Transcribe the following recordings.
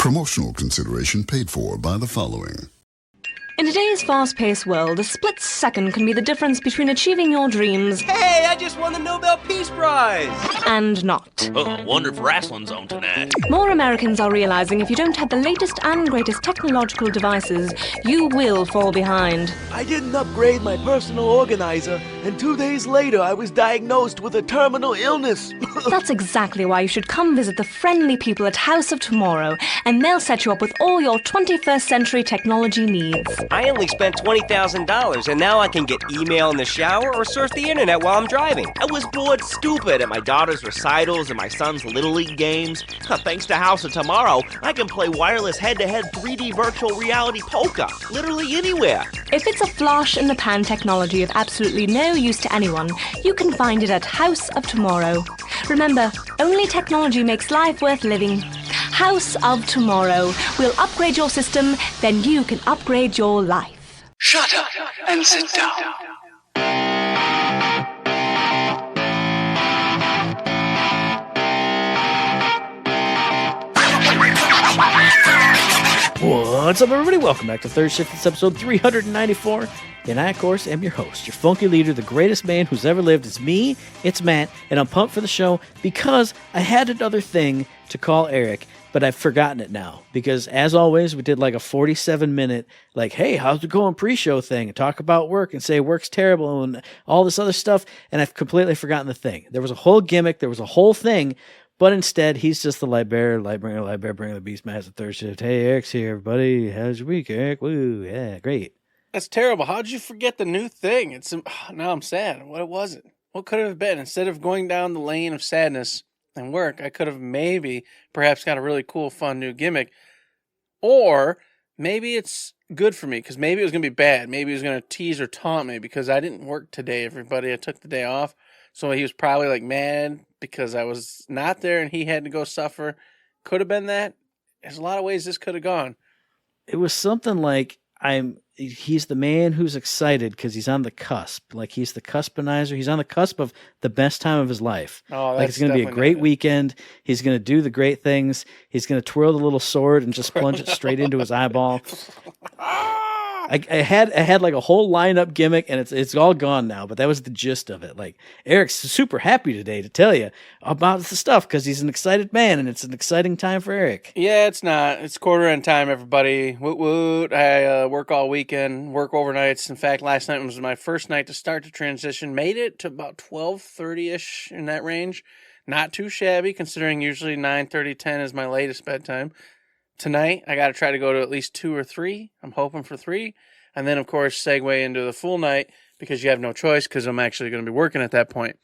Promotional consideration paid for by the following. In today's fast-paced world, a split second can be the difference between achieving your dreams Hey, I just won the Nobel Peace Prize! and not. Oh, wonder if wrestling's on tonight. More Americans are realizing if you don't have the latest and greatest technological devices, you will fall behind. I didn't upgrade my personal organizer, and 2 days later I was diagnosed with a terminal illness. That's exactly why you should come visit the friendly people at House of Tomorrow, and they'll set you up with all your 21st century technology needs. I only spent $20,000, and now I can get email in the shower or surf the internet while I'm driving. I was bored stupid at my daughter's recitals and my son's Little League games. Thanks to House of Tomorrow, I can play wireless head-to-head 3D virtual reality poker, literally anywhere. If it's a flash-in-the-pan technology of absolutely no use to anyone, you can find it at House of Tomorrow. Remember, only technology makes life worth living. House of Tomorrow. We'll upgrade your system, then you can upgrade your life. Shut up and sit down. What's up, everybody? Welcome back to Third Shift. It's episode 394. And I, of course, am your host, your funky leader, the greatest man who's ever lived. It's me, it's Matt, and I'm pumped for the show because I had another thing to call Eric, but I've forgotten it now. Because, as always, we did like a 47-minute, like, hey, how's it going pre-show thing, and talk about work, and say work's terrible, and all this other stuff, and I've completely forgotten the thing. There was a whole gimmick, there was a whole thing, but instead, he's just the light bringer, the beast master, third shift. Hey, Eric's here, everybody. How's your week, Eric? Woo, yeah, great. That's terrible. How did you forget the new thing? Now I'm sad. What was it? What could it have been? Instead of going down the lane of sadness and work, I could have perhaps got a really cool, fun new gimmick. Or maybe it's good for me because maybe it was going to be bad. Maybe he was going to tease or taunt me because I didn't work today, everybody. I took the day off. So he was probably like mad because I was not there and he had to go suffer. Could have been that. There's a lot of ways this could have gone. It was something like he's the man who's excited because he's on the cusp. Like he's the cuspinizer. He's on the cusp of the best time of his life. Oh, that's like it's going to be a great weekend. He's going to do the great things. He's going to twirl the little sword and just plunge it straight into his eyeball. I had like a whole lineup gimmick, and it's all gone now. But that was the gist of it. Like Eric's super happy today to tell you about the stuff because he's an excited man, and it's an exciting time for Eric. Yeah, it's not. It's quarter end time, everybody. Woot woot! I work all weekend, work overnights. In fact, last night was my first night to start the transition. Made it to about 12:30ish in that range. Not too shabby, considering usually 9:30, 10 is my latest bedtime. Tonight, I got to try to go to at least 2 or 3. I'm hoping for 3. And then, of course, segue into the full night because you have no choice because I'm actually going to be working at that point.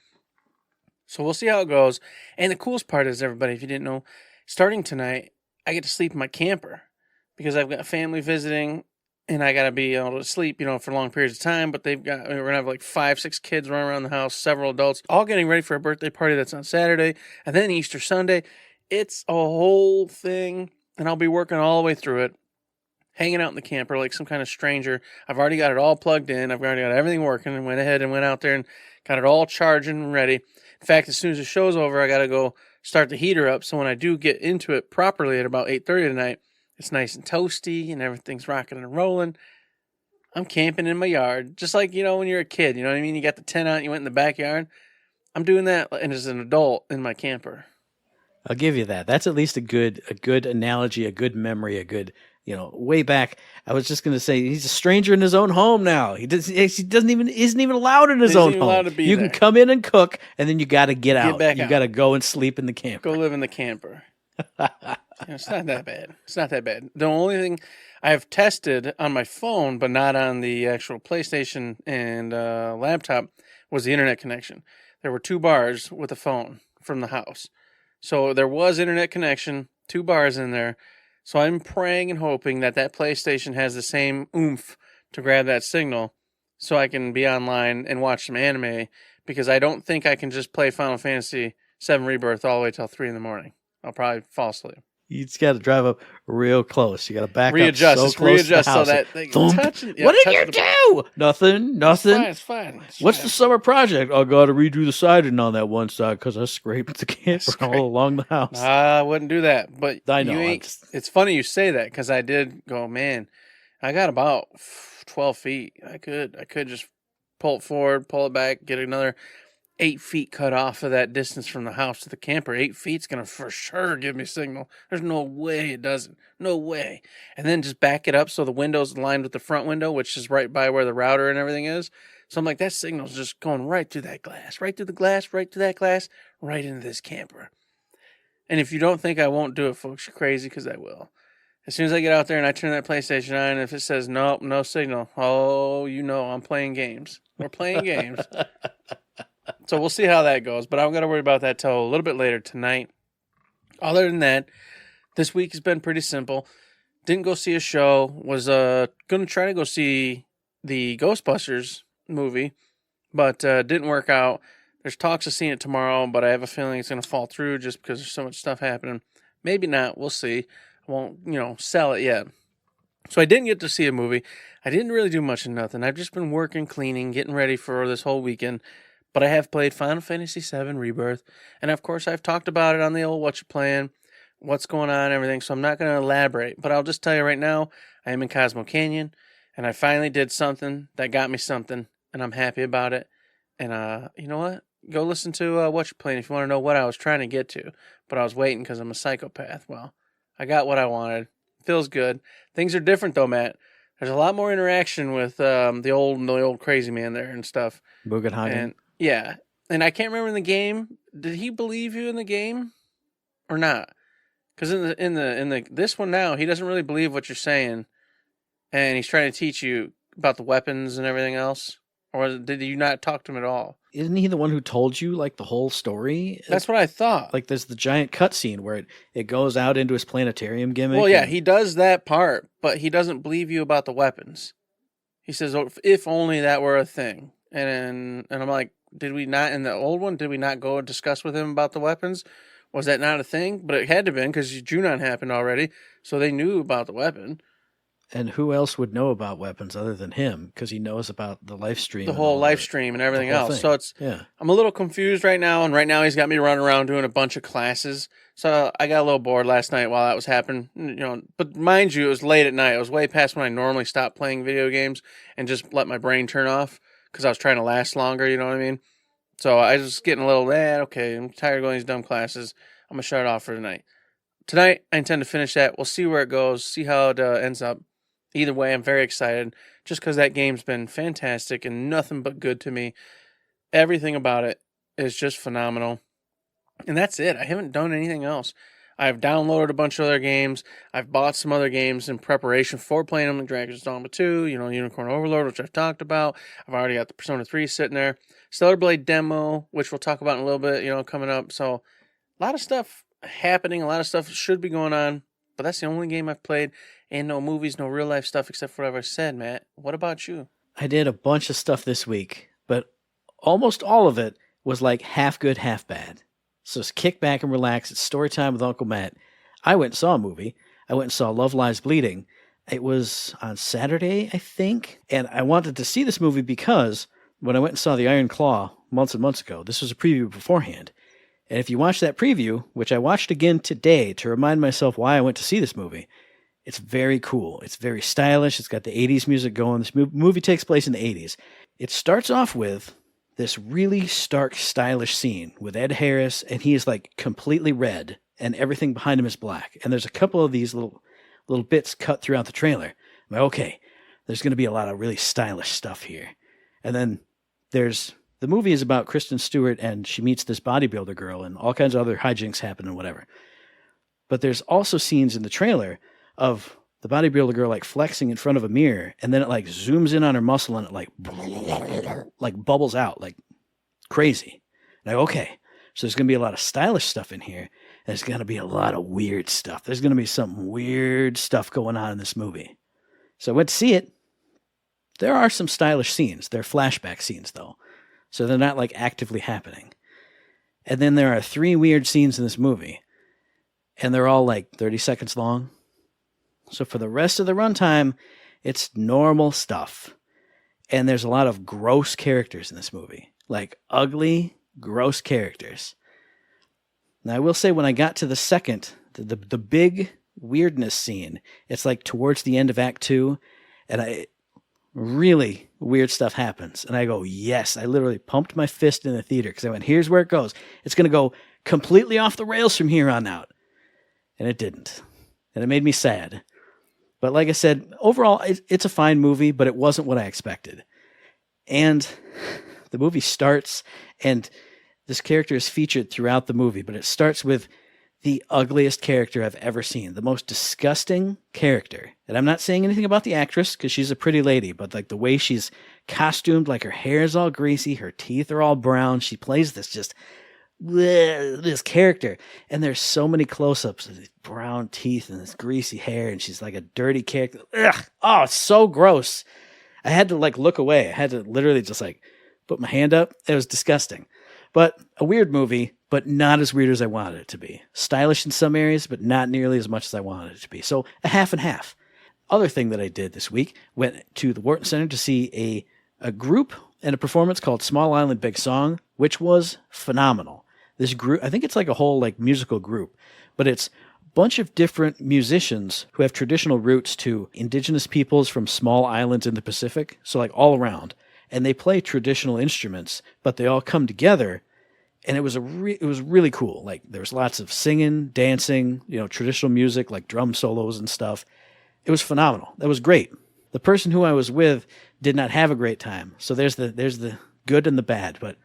So we'll see how it goes. And the coolest part is, everybody, if you didn't know, starting tonight, I get to sleep in my camper because I've got family visiting and I got to be able to sleep, for long periods of time. But we're going to have like 5, 6 kids running around the house, several adults, all getting ready for a birthday party that's on Saturday and then Easter Sunday. It's a whole thing. And I'll be working all the way through it, hanging out in the camper like some kind of stranger. I've already got it all plugged in. I've already got everything working and went ahead and went out there and got it all charging and ready. In fact, as soon as the show's over, I got to go start the heater up. So when I do get into it properly at about 8:30 tonight, it's nice and toasty and everything's rocking and rolling. I'm camping in my yard, just like, when you're a kid, you know what I mean? You got the tent out, you went in the backyard. I'm doing that and as an adult in my camper. I'll give you that. That's at least a good analogy, a good memory, a good, way back. I was just going to say he's a stranger in his own home now. He isn't even allowed in his own home. You can come in and cook, and then you got to get out. You got to go and sleep in the camper. Go live in the camper. It's not that bad. It's not that bad. The only thing I have tested on my phone, but not on the actual PlayStation and laptop, was the internet connection. There were 2 bars with a phone from the house. So there was internet connection, 2 bars in there. So I'm praying and hoping that PlayStation has the same oomph to grab that signal so I can be online and watch some anime because I don't think I can just play Final Fantasy VII Rebirth all the way till 3 in the morning. I'll probably fall asleep. You just got to drive up real close. You got to back Readjust. up so Just close readjust to the house. so that thing Thump. touching. What did you do? Nothing. It's fine. What's the summer project? I got to redo the siding on that one side because I scraped the camper all along the house. I wouldn't do that. But I know. You ain't, it's funny you say that because I did go, man, I got about 12 feet. I could just pull it forward, pull it back, get another 8 feet cut off of that distance from the house to the camper. 8 feet's going to for sure give me signal. There's no way it doesn't. No way. And then just back it up so the window's aligned with the front window, which is right by where the router and everything is. So I'm like, that signal's just going right through that glass, right through the glass, right through that glass, right into this camper. And if you don't think I won't do it, folks, you're crazy because I will. As soon as I get out there and I turn that PlayStation on, if it says nope, no signal, oh, you know I'm playing games. We're playing games. So we'll see how that goes, but I'm going to worry about that till a little bit later tonight. Other than that, this week has been pretty simple. Didn't go see a show. Was going to try to go see the Ghostbusters movie, but didn't work out. There's talks of seeing it tomorrow, but I have a feeling it's going to fall through just because there's so much stuff happening. Maybe not. We'll see. I won't, sell it yet. So I didn't get to see a movie. I didn't really do much of nothing. I've just been working, cleaning, getting ready for this whole weekend. But I have played Final Fantasy VII Rebirth. And, of course, I've talked about it on the old What You Playing, what's going on and everything. So I'm not going to elaborate. But I'll just tell you right now, I am in Cosmo Canyon. And I finally did something that got me something. And I'm happy about it. And you know what? Go listen to What You Playing if you want to know what I was trying to get to. But I was waiting because I'm a psychopath. Well, I got what I wanted. Feels good. Things are different, though, Matt. There's a lot more interaction with the old crazy man there and stuff. Bugenhagen. And yeah, and I can't remember in the game. Did he believe you in the game, or not? Because in the this one now, he doesn't really believe what you're saying, and he's trying to teach you about the weapons and everything else. Or did you not talk to him at all? Isn't he the one who told you like the whole story? That's what I thought. Like there's the giant cutscene where it goes out into his planetarium gimmick. Well, yeah, he does that part, but he doesn't believe you about the weapons. He says, "Oh, if only that were a thing." And I'm like, did we not, in the old one, did we not go and discuss with him about the weapons? Was that not a thing? But it had to have been because Junon happened already, so they knew about the weapon. And who else would know about weapons other than him? Because he knows about the live stream. The whole live stream and everything else. Thing. So I'm a little confused right now, and right now he's got me running around doing a bunch of classes. So I got a little bored last night while that was happening. But mind you, it was late at night. It was way past when I normally stop playing video games and just let my brain turn off because I was trying to last longer, you know what I mean? So I was getting a little, okay, I'm tired of going to these dumb classes. I'm going to shut it off for tonight. Tonight, I intend to finish that. We'll see where it goes, see how it ends up. Either way, I'm very excited just because that game's been fantastic and nothing but good to me. Everything about it is just phenomenal. And that's it. I haven't done anything else. I've downloaded a bunch of other games. I've bought some other games in preparation for playing them, like Dragon's Dogma 2, Unicorn Overlord, which I've talked about. I've already got the Persona 3 sitting there. Stellar Blade demo, which we'll talk about in a little bit, coming up. So a lot of stuff happening. A lot of stuff should be going on. But that's the only game I've played. And no movies, no real life stuff except for whatever I said, Matt. What about you? I did a bunch of stuff this week, but almost all of it was like half good, half bad. So just kick back and relax. It's story time with Uncle Matt. I went and saw a movie. I went and saw Love Lies Bleeding. It was on Saturday, I think. And I wanted to see this movie because when I went and saw The Iron Claw months and months ago, this was a preview beforehand. And if you watch that preview, which I watched again today to remind myself why I went to see this movie, it's very cool. It's very stylish. It's got the 80s music going. This movie takes place in the 80s. It starts off with this really stark, stylish scene with Ed Harris, and he is like completely red, and everything behind him is black. And there's a couple of these little bits cut throughout the trailer. I'm like, okay, there's going to be a lot of really stylish stuff here. And then the movie is about Kristen Stewart, and she meets this bodybuilder girl, and all kinds of other hijinks happen and whatever. But there's also scenes in the trailer of the bodybuilder girl like flexing in front of a mirror, and then it like zooms in on her muscle and it like bubbles out like crazy. Like, okay, so there's going to be a lot of stylish stuff in here. There's going to be a lot of weird stuff. There's going to be some weird stuff going on in this movie. So I went to see it. There are some stylish scenes. They're flashback scenes though. So they're not like actively happening. And then there are 3 weird scenes in this movie. and they're all like 30 seconds long. So for the rest of the runtime, it's normal stuff. And there's a lot of gross characters in this movie. Like ugly, gross characters. Now I will say when I got to the second, the big weirdness scene, it's like towards the end of Act 2, and really weird stuff happens. And I go, yes, I literally pumped my fist in the theater because I went, here's where it goes. It's going to go completely off the rails from here on out. And it didn't. And it made me sad. But like I said, overall, it's a fine movie, but it wasn't what I expected. And the movie starts, and this character is featured throughout the movie, but it starts with the ugliest character I've ever seen, the most disgusting character. And I'm not saying anything about the actress, because she's a pretty lady, but like the way she's costumed, like her hair is all greasy, her teeth are all brown, she plays this character, and there's so many close-ups of these brown teeth and this greasy hair, and she's like a dirty character. Ugh! Oh, it's so gross. I had to like look away. I had to literally just like put my hand up. It was disgusting. But a weird movie, but not as weird as I wanted it to be. Stylish in some areas, but not nearly as much as I wanted it to be. So a half and half. Other thing that I did this week, went to the Wharton Center to see a group and a performance called Small Island Big Song, which was phenomenal. This group, I think it's like a whole like musical group, but it's a bunch of different musicians who have traditional roots to indigenous peoples from small islands in the Pacific, so like all around. And they play traditional instruments, but they all come together, and it was really cool. Like there was lots of singing, dancing, traditional music like drum solos and stuff. It was phenomenal. That was great. The person who I was with did not have a great time. So there's the good and the bad, but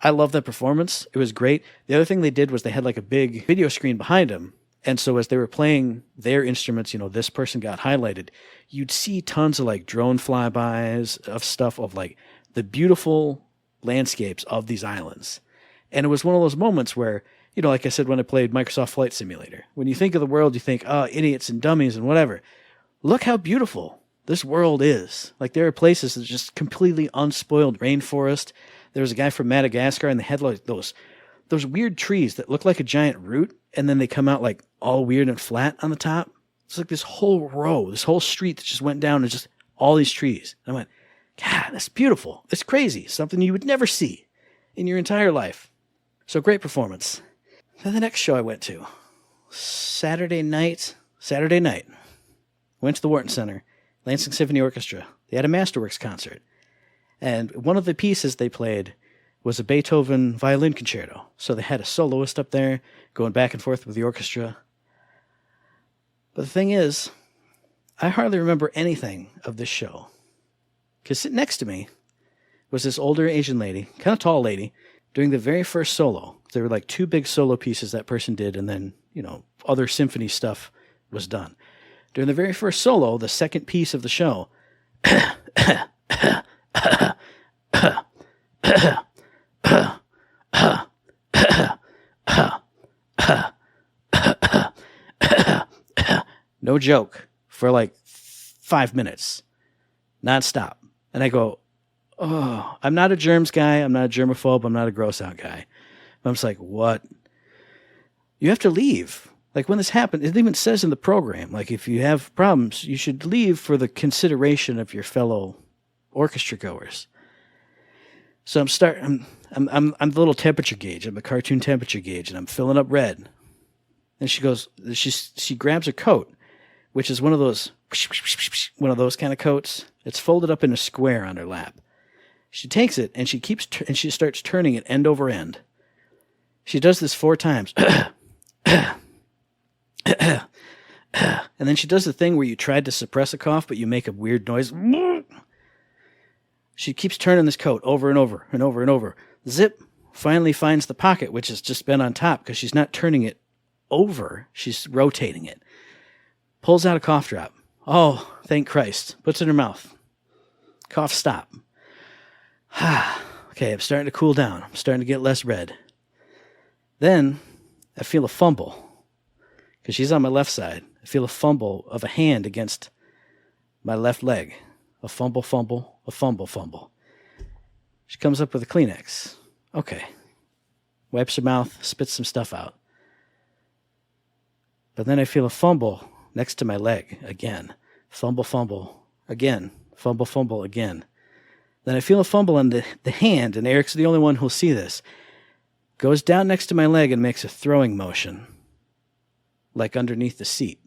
I love that performance. It was great. The other thing they did was they had like a big video screen behind them. And so as they were playing their instruments, this person got highlighted. You'd see tons of like drone flybys of stuff of like the beautiful landscapes of these islands. And it was one of those moments where, like I said, when I played Microsoft Flight Simulator, when you think of the world, you think, oh, idiots and dummies and whatever. Look how beautiful this world is. Like there are places that's just completely unspoiled rainforest. There was a guy from Madagascar, and they had like those weird trees that look like a giant root, and then they come out like all weird and flat on the top. It's like this whole row, this whole street that just went down and just all these trees. And I went, God, that's beautiful. It's crazy. Something you would never see in your entire life. So great performance. Then the next show I went to, Saturday night, went to the Wharton Center, Lansing Symphony Orchestra. They had a Masterworks concert. And one of the pieces they played was a Beethoven violin concerto. So they had a soloist up there going back and forth with the orchestra. But the thing is, I hardly remember anything of this show. Because sitting next to me was this older Asian lady, kind of tall lady, doing the very first solo. There were like two big solo pieces that person did, and then, other symphony stuff was done. During the very first solo, the second piece of the show, no joke, for like 5 minutes, nonstop. And I go, oh, I'm not a germs guy. I'm not a germaphobe. I'm not a gross out guy. But I'm just like, what? You have to leave. Like when this happened, it even says in the program, like if you have problems, you should leave for the consideration of your fellow orchestra goers. So I'm the little temperature gauge. I'm a cartoon temperature gauge, and I'm filling up red. And she goes, she grabs her coat, which is one of those kind of coats. It's folded up in a square on her lap. She takes it and she starts turning it end over end. She does this 4 times. And then she does the thing where you tried to suppress a cough, but you make a weird noise. She keeps turning this coat over and over and over and over. Zip finally finds the pocket, which has just been on top because she's not turning it over. She's rotating it. Pulls out a cough drop. Oh, thank Christ. Puts it in her mouth. Cough stop. Okay, I'm starting to cool down. I'm starting to get less red. Then I feel a fumble. Because she's on my left side. I feel a fumble of a hand against my left leg. A fumble, fumble, a fumble, fumble. She comes up with a Kleenex. Okay. Wipes her mouth, spits some stuff out. But then I feel a fumble next to my leg again. Fumble, fumble, again. Fumble, fumble, again. Then I feel a fumble on the hand, and Eric's the only one who'll see this. Goes down next to my leg and makes a throwing motion, like underneath the seat.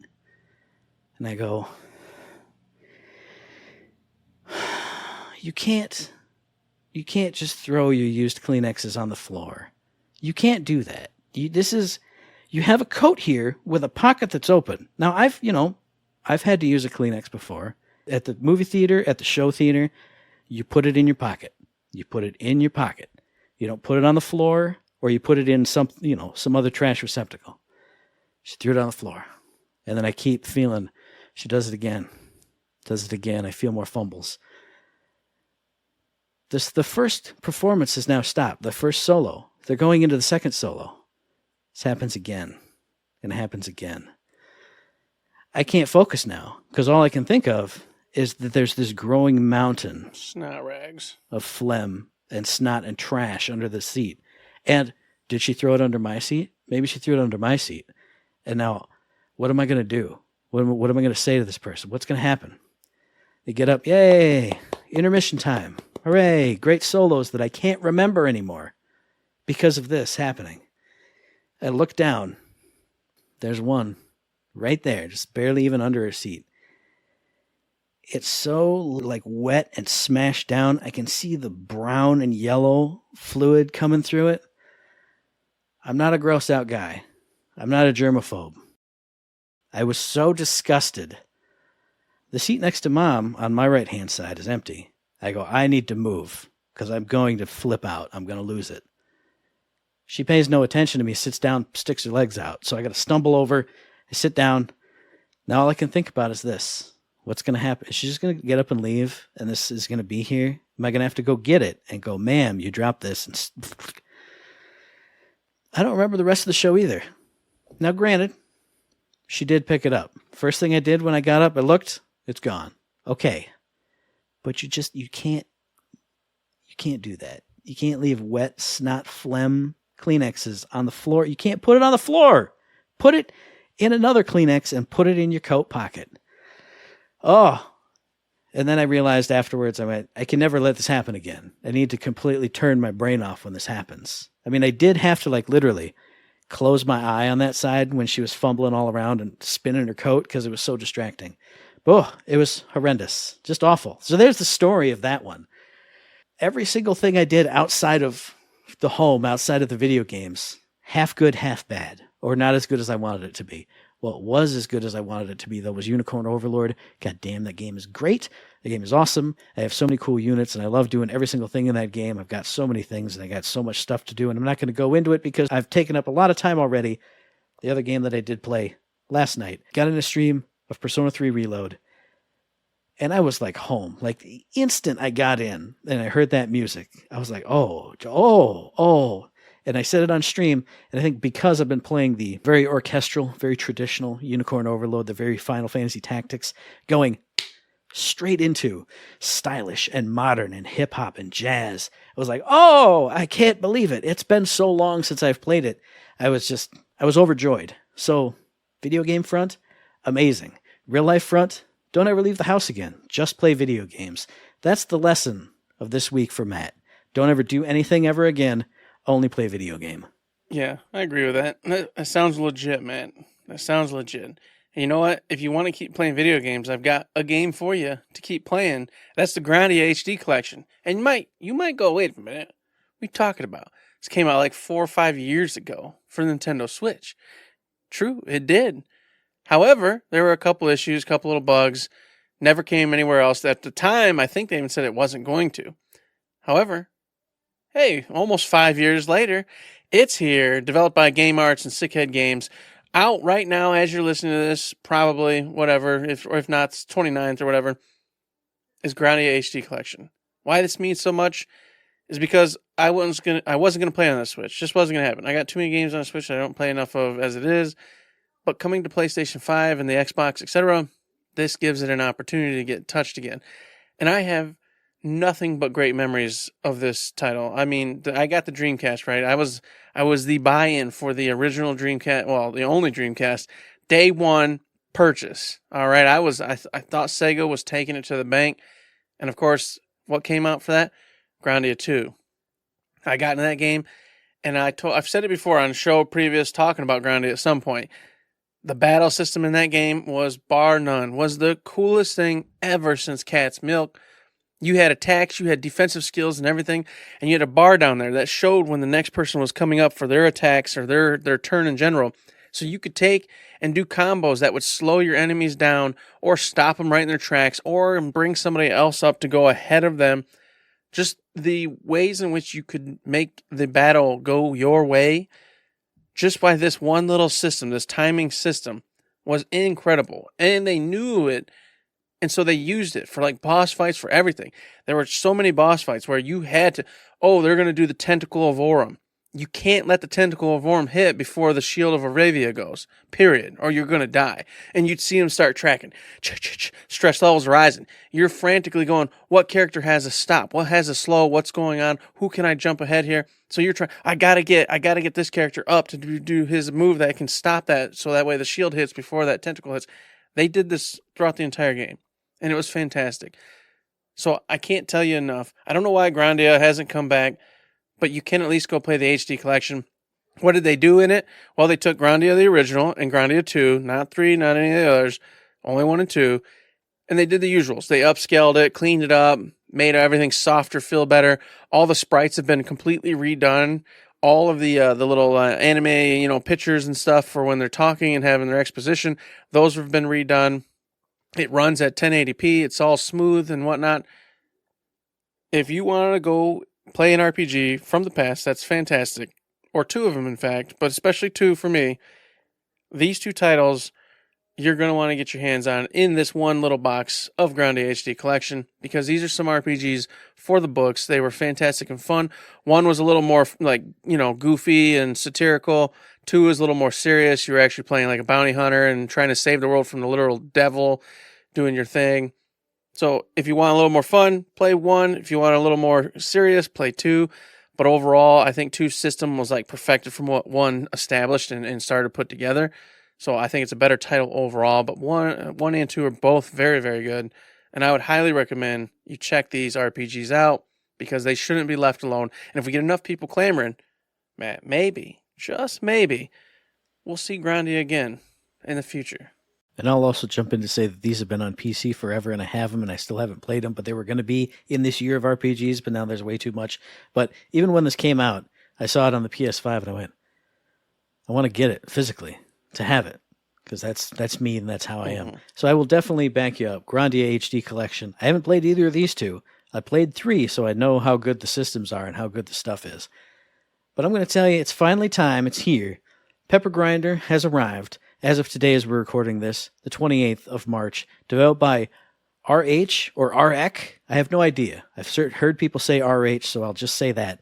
And I go, you can't just throw your used Kleenexes on the floor. You can't do that. You have a coat here with a pocket that's open. Now, I've had to use a Kleenex before. At the movie theater, at the show theater, you put it in your pocket. You put it in your pocket. You don't put it on the floor, or you put it in some other trash receptacle. She threw it on the floor. And then I keep feeling, she does it again. Does it again. I feel more fumbles. The first performance has now stopped. The first solo. They're going into the second solo. This happens again. And it happens again. I can't focus now, because all I can think of is that there's this growing mountain snot rags of phlegm and snot and trash under the seat. And did she throw it under my seat? Maybe she threw it under my seat. And now, what am I going to do? What am I going to say to this person? What's going to happen? They get up, yay, intermission time. Hooray, great solos that I can't remember anymore because of this happening. I look down. There's one right there, just barely even under her seat. It's so like wet and smashed down. I can see the brown and yellow fluid coming through it. I'm not a gross out guy. I'm not a germaphobe. I was so disgusted. The seat next to Mom on my right-hand side is empty. I go, I need to move because I'm going to flip out. I'm going to lose it. She pays no attention to me, sits down, sticks her legs out. So I got to stumble over. I sit down. Now all I can think about is this. What's going to happen? Is she just going to get up and leave, and this is going to be here? Am I going to have to go get it and go, ma'am, you dropped this? And I don't remember the rest of the show either. Now, granted, she did pick it up. First thing I did when I got up, I looked, it's gone. Okay. But you can't do that. You can't leave wet, snot, phlegm Kleenexes on the floor. You can't put it on the floor. Put it in another Kleenex and put it in your coat pocket. Oh, and then I realized afterwards, I can never let this happen again. I need to completely turn my brain off when this happens. I mean, I did have to literally close my eye on that side when she was fumbling all around and spinning her coat because it was so distracting. Oh, it was horrendous. Just awful. So there's the story of that one. Every single thing I did outside of the home, outside of the video games, half good, half bad, or not as good as I wanted it to be. Well, it was as good as I wanted it to be, though, was Unicorn Overlord. God damn, that game is great. The game is awesome. I have so many cool units, and I love doing every single thing in that game. I've got so many things, and I got so much stuff to do, and I'm not going to go into it because I've taken up a lot of time already. The other game that I did play last night, got in a stream of Persona 3 Reload, and I was like home. Like the instant I got in and I heard that music, I was like, oh. And I said it on stream, and I think because I've been playing the very orchestral, very traditional Unicorn Overload, the very Final Fantasy Tactics, going straight into stylish and modern and hip-hop and jazz, I was like, oh, I can't believe it. It's been so long since I've played it. I was overjoyed. So, video game front, amazing. Real life front, don't ever leave the house again. Just play video games. That's the lesson of this week for Matt. Don't ever do anything ever again. Only play video game. Yeah, I agree with that. That sounds legit, man. That sounds legit. And you know what? If you want to keep playing video games, I've got a game for you to keep playing. That's the Grandia HD collection. And you might go, wait a minute. What are we talking about? This came out like 4 or 5 years ago for Nintendo Switch. True, it did. However, there were a couple issues, a couple little bugs. Never came anywhere else. At the time, I think they even said it wasn't going to. However, hey, almost 5 years later, it's here, developed by Game Arts and Sickhead Games, out right now as you're listening to this, probably, whatever, if not, it's 29th or whatever, is Grandia HD Collection. Why this means so much is because I wasn't gonna play on the Switch. Just wasn't gonna happen. I got too many games on the Switch that I don't play enough of as it is, but coming to PlayStation 5 and the Xbox, etc., this gives it an opportunity to get touched again. And I have nothing but great memories of this title. I mean, I got the Dreamcast, right? I was the buy-in for the original Dreamcast, well, the only Dreamcast day one purchase. All right, I thought Sega was taking it to the bank, and of course, what came out for that? Grandia 2. I got in that game, and I've said it before on a show previous talking about Grandia at some point. The battle system in that game was bar none, was the coolest thing ever since Cat's Milk. You had attacks, you had defensive skills and everything, and you had a bar down there that showed when the next person was coming up for their attacks or their turn in general. So you could take and do combos that would slow your enemies down or stop them right in their tracks or bring somebody else up to go ahead of them. Just the ways in which you could make the battle go your way just by this one little system, this timing system, was incredible. And they knew it, and so they used it for like boss fights, for everything. There were so many boss fights where you had to, they're going to do the Tentacle of Aurum. You can't let the Tentacle of Aurum hit before the Shield of Aravia goes, period, or you're going to die. And you'd see them start tracking. Stress levels rising. You're frantically going, what character has a stop? What has a slow? What's going on? Who can I jump ahead here? So you're trying, I gotta get this character up to do his move that can stop that, so that way the shield hits before that tentacle hits. They did this throughout the entire game, and it was fantastic. So I can't tell you enough. I don't know why Grandia hasn't come back, but you can at least go play the HD collection. What did they do in it? Well, they took Grandia the original and Grandia 2, not 3, not any of the others, only 1 and 2, and they did the usuals. They upscaled it, cleaned it up, made everything softer, feel better. All the sprites have been completely redone. All of the little anime, pictures and stuff for when they're talking and having their exposition, those have been redone. It runs at 1080p. It's all smooth and whatnot. If you want to go play an RPG from the past, that's fantastic. Or 2 of them, in fact, but especially 2 for me. These 2 titles you're going to want to get your hands on in this one little box of Grandia HD collection, because these are some RPGs for the books. They were fantastic and fun. 1 was a little more goofy and satirical. 2 was a little more serious. You were actually playing like a bounty hunter and trying to save the world from the literal devil, doing your thing. So if you want a little more fun, play 1. If you want a little more serious, play 2. But overall, I think 2's system was like perfected from what 1 established and started to put together. So I think it's a better title overall. But 1 and 2 are both very, very good. And I would highly recommend you check these RPGs out, because they shouldn't be left alone. And if we get enough people clamoring, man, maybe, just maybe, we'll see Grandia again in the future. And I'll also jump in to say that these have been on PC forever, and I have them, and I still haven't played them, but they were going to be in this year of RPGs, but now there's way too much. But even when this came out, I saw it on the PS5, and I went, I want to get it physically, to have it, because that's me, and that's how I am. So I will definitely back you up. Grandia HD Collection. I haven't played either of these 2. I played 3, so I know how good the systems are and how good the stuff is. But I'm going to tell you, it's finally time. It's here. Pepper Grinder has arrived. As of today, as we're recording this, the 28th of March, developed by RH or REC. I have no idea. I've heard people say RH, so I'll just say that.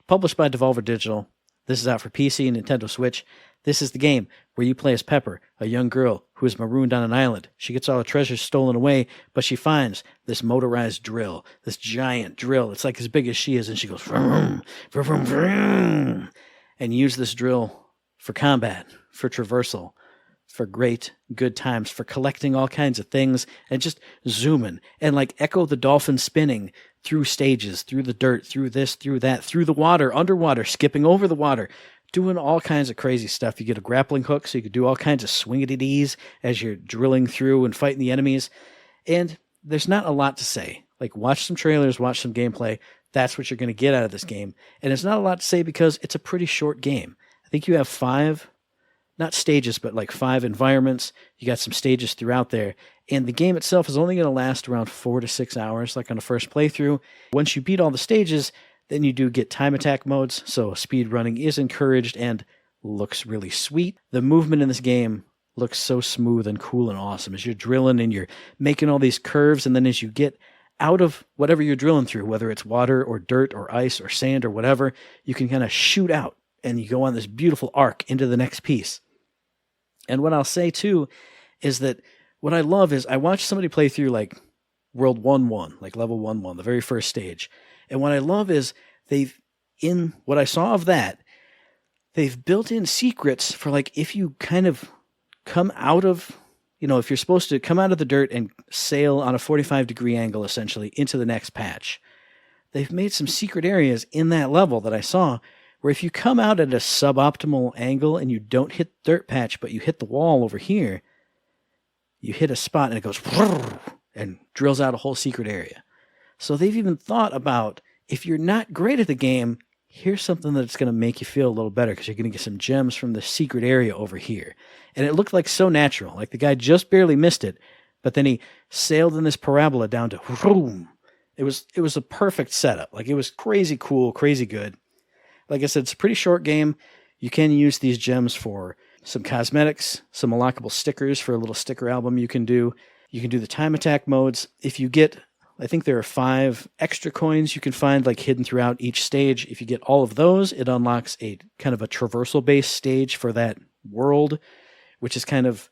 Published by Devolver Digital. This is out for PC and Nintendo Switch. This is the game where you play as Pepper, a young girl who is marooned on an island. She gets all her treasures stolen away, but she finds this motorized drill, this giant drill. It's like as big as she is, and she goes, vroom, vroom, vroom, vroom, and use this drill for combat, for traversal, for great good times, for collecting all kinds of things, and just zooming and like Echo the Dolphin spinning through stages, through the dirt, through this, through that, through the water, underwater, skipping over the water, doing all kinds of crazy stuff. You get a grappling hook, so you could do all kinds of swingity-dees as you're drilling through and fighting the enemies. And there's not a lot to say. Like, watch some trailers, watch some gameplay. That's what you're going to get out of this game. And it's not a lot to say because it's a pretty short game. I think you have 5, not stages, but like 5 environments. You got some stages throughout there. And the game itself is only going to last around 4 to 6 hours, like on the first playthrough. Once you beat all the stages, then you do get time attack modes, so speed running is encouraged and looks really sweet. The movement in this game looks so smooth and cool and awesome as you're drilling and you're making all these curves, and then as you get out of whatever you're drilling through, whether it's water or dirt or ice or sand or whatever, you can kind of shoot out and you go on this beautiful arc into the next piece. And what I'll say too is that what I love is I watched somebody play through like World 1-1, like level 1-1, the very first stage. And what I love is in what I saw of that, they've built in secrets for like if you kind of come out of, if you're supposed to come out of the dirt and sail on a 45-degree angle, essentially, into the next patch, they've made some secret areas in that level that I saw where if you come out at a suboptimal angle and you don't hit the dirt patch, but you hit the wall over here, you hit a spot and it goes and drills out a whole secret area. So they've even thought about, if you're not great at the game, here's something that's going to make you feel a little better because you're going to get some gems from the secret area over here. And it looked like so natural. Like the guy just barely missed it, but then he sailed in this parabola down to vroom. It was a perfect setup. Like it was crazy cool, crazy good. Like I said, it's a pretty short game. You can use these gems for some cosmetics, some unlockable stickers for a little sticker album you can do. You can do the time attack modes. If you get, I think there are 5 extra coins you can find like hidden throughout each stage. If you get all of those, it unlocks a kind of a traversal-based stage for that world, which is kind of,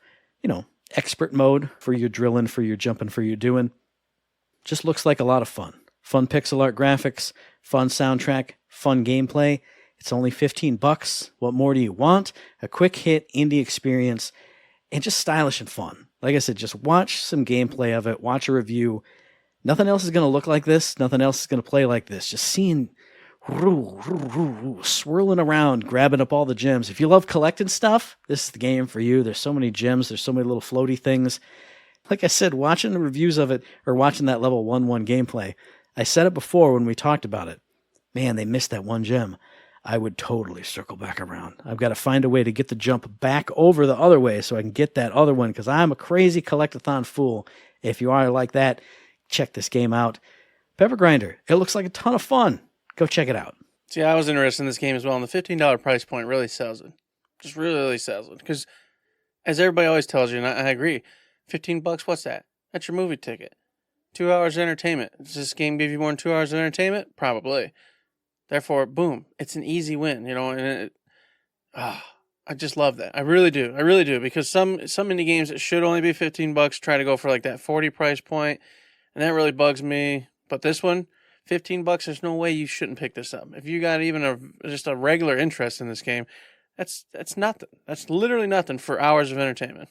expert mode for your drilling, for your jumping, for your doing. Just looks like a lot of fun. Fun pixel art graphics, fun soundtrack, fun gameplay. It's only $15. What more do you want? A quick hit indie experience and just stylish and fun. Like I said, just watch some gameplay of it, watch a review. Nothing else is going to look like this. Nothing else is going to play like this. Just seeing swirling around, grabbing up all the gems. If you love collecting stuff, this is the game for you. There's so many gems. There's so many little floaty things. Like I said, watching the reviews of it or watching that level 1-1 gameplay, I said it before when we talked about it. Man, they missed that one gem. I would totally circle back around. I've got to find a way to get the jump back over the other way so I can get that other one because I'm a crazy collectathon fool. If you are like that, check this game out. Pepper Grinder. It looks like a ton of fun. Go check it out. See, I was interested in this game as well, and the $15 price point really sells it. Just really sells it. Because, as everybody always tells you, and I agree, $15, what's that? That's your movie ticket. 2 hours of entertainment. Does this game give you more than 2 hours of entertainment? Probably. Therefore, boom, it's an easy win, and I just love that. I really do, because some indie games that should only be $15 try to go for like that 40 price point, and that really bugs me. But this one, $15, there's no way you shouldn't pick this up. If you got even just a regular interest in this game, that's nothing. That's literally nothing for hours of entertainment.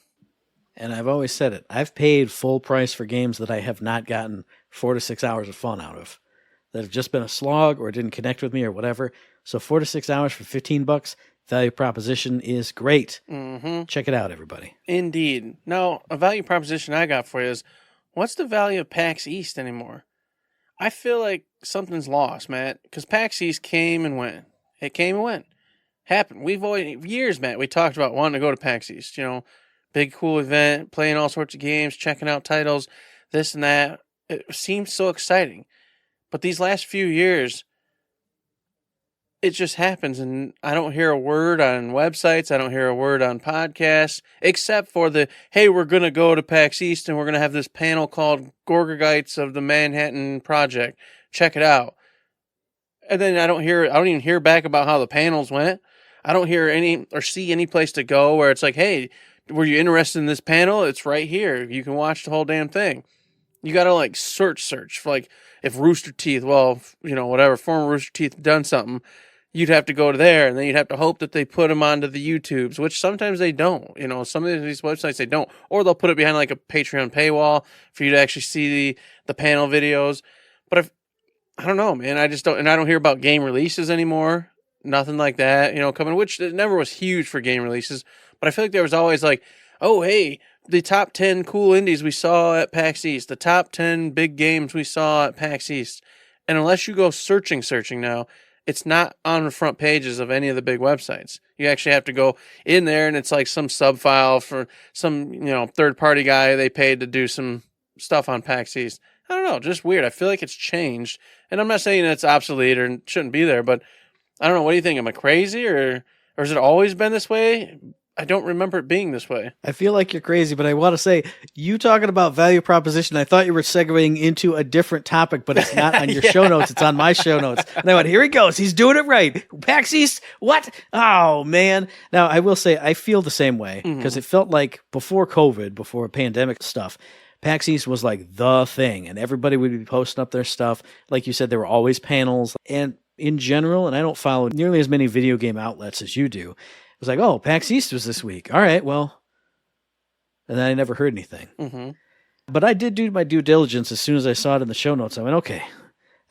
And I've always said it. I've paid full price for games that I have not gotten 4 to 6 hours of fun out of. That have just been a slog or didn't connect with me or whatever. So 4 to 6 hours for $15, value proposition is great. Mm-hmm. Check it out, everybody. Indeed. Now, a value proposition I got for you is, what's the value of PAX East anymore? I feel like something's lost, Matt, because PAX East came and went. It came and went. Happened. We've always, years, Matt, we talked about wanting to go to PAX East. Big, cool event, playing all sorts of games, checking out titles, this and that. It seems so exciting. But these last few years, it just happens, and I don't hear a word on websites. I don't hear a word on podcasts, except for hey, we're going to go to PAX East, and we're going to have this panel called Gorgagites of the Manhattan Project. Check it out. And then I don't even hear back about how the panels went. I don't hear any or see any place to go where it's like, hey, were you interested in this panel? It's right here. You can watch the whole damn thing. You got to search for if Rooster Teeth, whatever, former Rooster Teeth done something, you'd have to go to there, and then you'd have to hope that they put them onto the YouTubes, which sometimes they don't. Some of these websites they don't, or they'll put it behind like a Patreon paywall for you to actually see the panel videos. But I don't know, man. I just don't, and I don't hear about game releases anymore. Nothing like that, coming, which it never was huge for game releases. But I feel like there was always oh, hey, the top 10 cool indies we saw at PAX East, the top 10 big games we saw at PAX East. And unless you go searching now, it's not on the front pages of any of the big websites. You actually have to go in there, and it's like some sub file for some, third-party guy they paid to do some stuff on PAX East. I don't know, just weird. I feel like it's changed. And I'm not saying it's obsolete or shouldn't be there, but I don't know. What do you think? Am I crazy, or has it always been this way? I don't remember it being this way. I feel like you're crazy, but I want to say, you talking about value proposition, I thought you were segueing into a different topic, but it's not on your show notes. It's on my show notes. And I went, here he goes. He's doing it right. PAX East, what? Oh, man. Now, I will say, I feel the same way, because it felt like before COVID, before pandemic stuff, PAX East was like the thing, and everybody would be posting up their stuff. Like you said, there were always panels. And in general, and I don't follow nearly as many video game outlets as you do, it was like, oh, PAX East was this week. All right, well, and then I never heard anything. Mm-hmm. But I did do my due diligence as soon as I saw it in the show notes. I went, okay.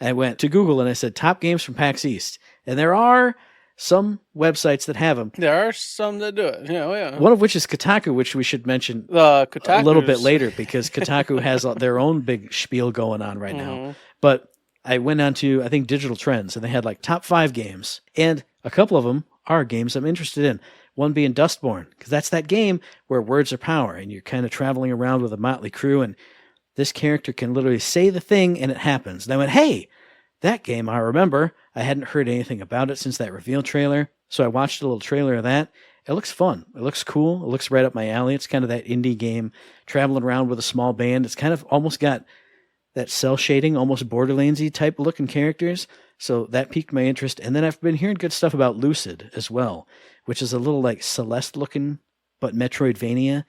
I went to Google and I said, top games from PAX East. And there are some websites that have them. There are some that do it. Yeah. One of which is Kotaku, which we should mention Kotaku's... a little bit later because Kotaku has their own big spiel going on right now. But I went on to, I think, Digital Trends, and they had like top 5 games. And a couple of them are games I'm interested in. One being Dustborn, because that's that game where words are power, and you're kind of traveling around with a motley crew, and this character can literally say the thing, and it happens. And I went, hey, that game I remember. I hadn't heard anything about it since that reveal trailer, so I watched a little trailer of that. It looks fun. It looks cool. It looks right up my alley. It's kind of that indie game, traveling around with a small band. It's kind of almost got that cell shading, almost Borderlands-y type looking characters. So that piqued my interest. And then I've been hearing good stuff about Lucid as well, which is a little like Celeste looking, but Metroidvania.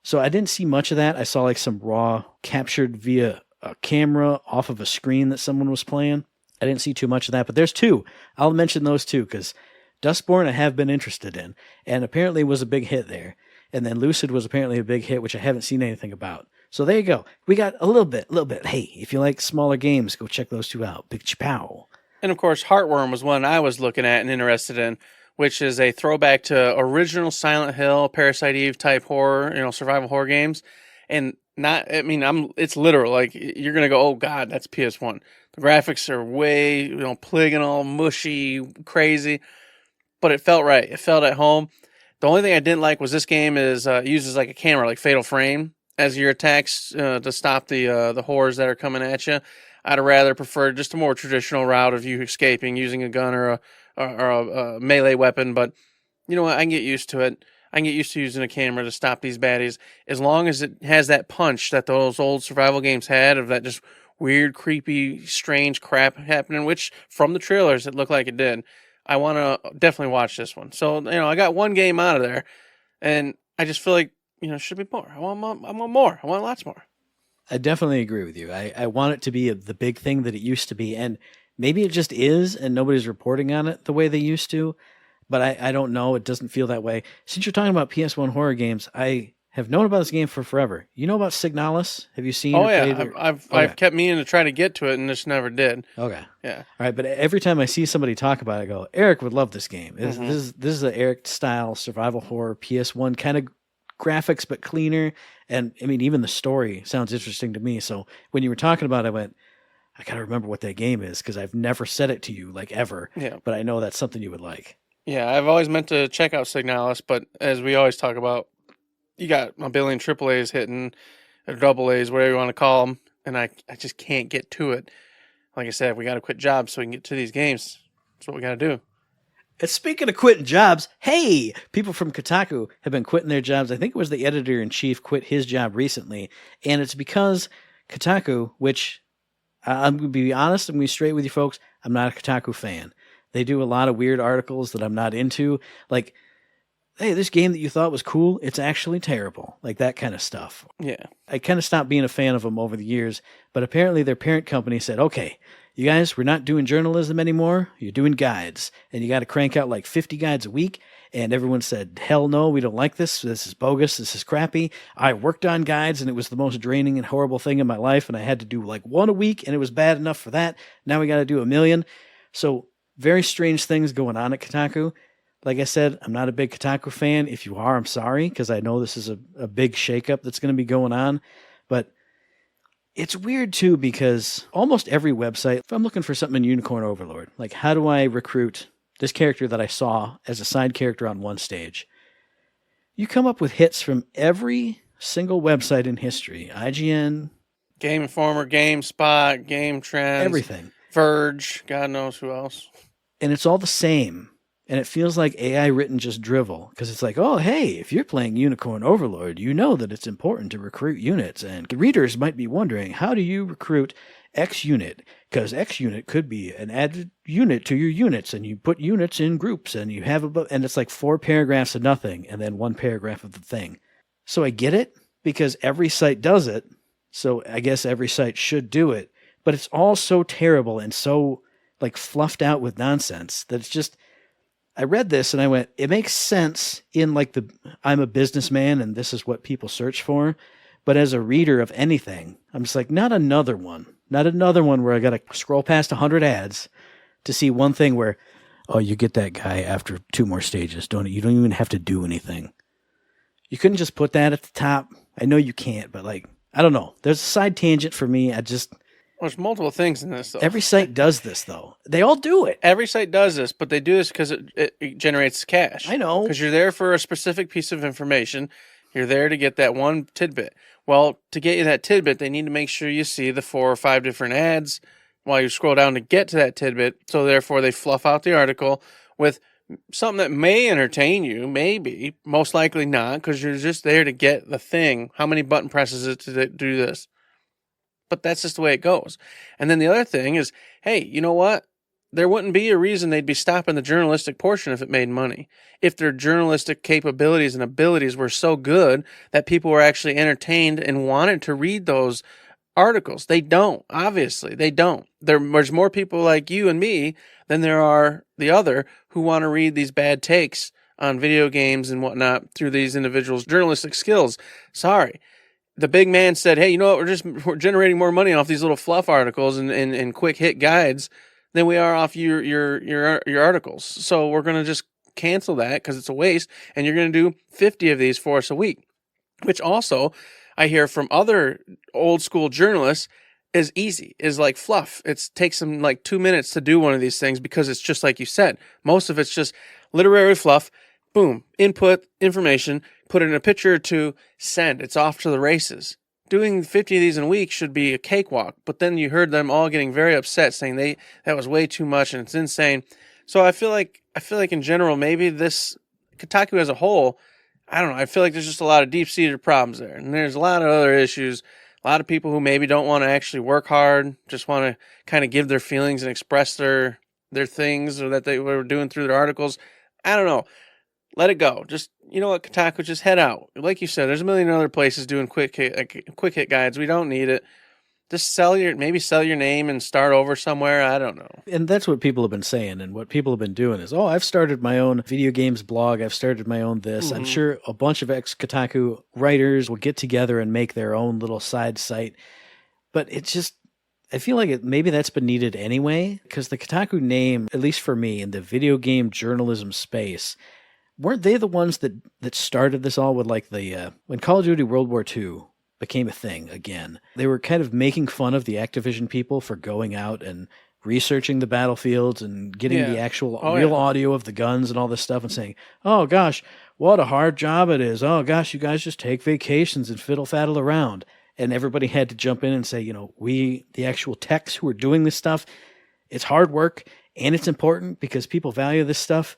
So I didn't see much of that. I saw like some raw captured via a camera off of a screen that someone was playing. I didn't see too much of that, but there's 2. I'll mention those 2 because Dustborn I have been interested in, and apparently was a big hit there. And then Lucid was apparently a big hit, which I haven't seen anything about. So there you go. We got a little bit. Hey, if you like smaller games, go check those 2 out. Big chapow. And of course, Heartworm was one I was looking at and interested in, which is a throwback to original Silent Hill, Parasite Eve type horror, survival horror games. And it's literal. Like, you're going to go, oh God, that's PS1. The graphics are way, polygonal, mushy, crazy, but it felt right. It felt at home. The only thing I didn't like was this game uses like a camera, like Fatal Frame, as your attacks to stop the horrors that are coming at you. I'd rather prefer just a more traditional route of you escaping using a gun or a melee weapon. But you know what? I can get used to it. I can get used to using a camera to stop these baddies as long as it has that punch that those old survival games had of that just weird, creepy, strange crap happening, which from the trailers it looked like it did. I want to definitely watch this one. So, I got one game out of there, and I just feel like, should be more. I want more. I want lots more. I definitely agree with you. I want it to be the big thing that it used to be, and maybe it just is, and nobody's reporting on it the way they used to, but I don't know. It doesn't feel that way. Since you're talking about PS1 horror games, I have known about this game for forever. You know about Signalis? Have you seen? Oh yeah, I've kept meaning to try to get to it, and just never did. Okay. Yeah. All right, but every time I see somebody talk about it, I go, Eric would love this game. This is an Eric style survival horror PS1 kind of graphics, but cleaner. And I mean, even the story sounds interesting to me. So when you were talking about it, I went, I gotta remember what that game is because I've never said it to you like ever. Yeah. But I know that's something you would like. Yeah, I've always meant to check out Signalis, but as we always talk about, you got a billion AAAs hitting, or double A's, whatever you want to call them, and I just can't get to it. Like I said, we got to quit jobs so we can get to these games. That's what we got to do. And speaking of quitting jobs, hey, people from Kotaku have been quitting their jobs. I think it was the editor-in-chief quit his job recently, and it's because Kotaku, which I'm going to be honest, I'm going to be straight with you folks, I'm not a Kotaku fan. They do a lot of weird articles that I'm not into, like, hey, this game that you thought was cool, it's actually terrible. Like that kind of stuff. Yeah. I kind of stopped being a fan of them over the years, but apparently their parent company said, okay, you guys, we're not doing journalism anymore. You're doing guides, and you got to crank out like 50 guides a week. And everyone said, hell no, we don't like this. This is bogus. This is crappy. I worked on guides, and it was the most draining and horrible thing in my life, and I had to do like one a week, and it was bad enough for that. Now we got to do 1,000,000. So very strange things going on at Kotaku. Like I said, I'm not a big Kotaku fan. If you are, I'm sorry, because I know this is a big shakeup that's going to be going on. But it's weird, too, because almost every website, if I'm looking for something in Unicorn Overlord, like how do I recruit this character that I saw as a side character on one stage? You come up with hits from every single website in history. IGN. Game Informer, GameSpot, Game Trends. Everything. Verge, God knows who else. And it's all the same. And it feels like AI written just drivel, because it's like, oh, hey, if you're playing Unicorn Overlord, you know that it's important to recruit units. And readers might be wondering, how do you recruit X unit? Because X unit could be an added unit to your units, and you put units in groups, and you have and it's like 4 paragraphs of nothing, and then 1 paragraph of the thing. So I get it, because every site does it, so I guess every site should do it. But it's all so terrible and so like fluffed out with nonsense that it's just... I read this and I went, it makes sense in like I'm a businessman and this is what people search for. But as a reader of anything, I'm just like, not another one where I got to scroll past 100 ads to see one thing where, oh, you get that guy after 2 more stages, don't you? You don't even have to do anything. You couldn't just put that at the top. I know you can't, but like, I don't know. There's a side tangent for me. There's multiple things in this, though. Every site does this, though. They all do it. Every site does this, but they do this because it generates cash. I know. Because you're there for a specific piece of information. You're there to get that one tidbit. Well, to get you that tidbit, they need to make sure you see the 4 or 5 different ads while you scroll down to get to that tidbit. So therefore, they fluff out the article with something that may entertain you, maybe, most likely not, because you're just there to get the thing. How many button presses is it to do this? But that's just the way it goes. And then the other thing is, hey, you know what? There wouldn't be a reason they'd be stopping the journalistic portion if it made money. If their journalistic capabilities and abilities were so good that people were actually entertained and wanted to read those articles. They don't, obviously. They don't. There's more people like you and me than there are the other who want to read these bad takes on video games and whatnot through these individuals' journalistic skills. Sorry. The big man said, hey, you know what? We're generating more money off these little fluff articles and quick hit guides than we are off your articles. So we're going to just cancel that because it's a waste. And you're going to do 50 of these for us a week, which also I hear from other old school journalists is easy, is like fluff. It takes them like 2 minutes to do one of these things because it's just like you said. Most of it's just literary fluff. Boom, input, information, put it in a picture or 2, send. It's off to the races. Doing 50 of these in a week should be a cakewalk, but then you heard them all getting very upset saying that was way too much and it's insane. So I feel like in general, maybe this Kotaku as a whole, I don't know, I feel like there's just a lot of deep-seated problems there. And there's a lot of other issues, a lot of people who maybe don't want to actually work hard, just want to kind of give their feelings and express their things or that they were doing through their articles. I don't know. Let it go. Just, you know what, Kotaku, just head out. Like you said, there's a million other places doing quick hit guides. We don't need it. Just sell your name and start over somewhere. I don't know. And that's what people have been saying. And what people have been doing is, I've started my own video games blog. I've started my own this. I'm sure a bunch of ex-Kotaku writers will get together and make their own little side site. But it's just, I feel like maybe that's been needed anyway, because the Kotaku name, at least for me, in the video game journalism space, weren't they the ones that started this all with like when Call of Duty World War II became a thing again? They were kind of making fun of the Activision people for going out and researching the battlefields and getting the actual real audio of the guns and all this stuff and saying, oh gosh, what a hard job it is. Oh gosh, you guys just take vacations and fiddle-faddle around. And everybody had to jump in and say, we, the actual techs who are doing this stuff, it's hard work and it's important because people value this stuff.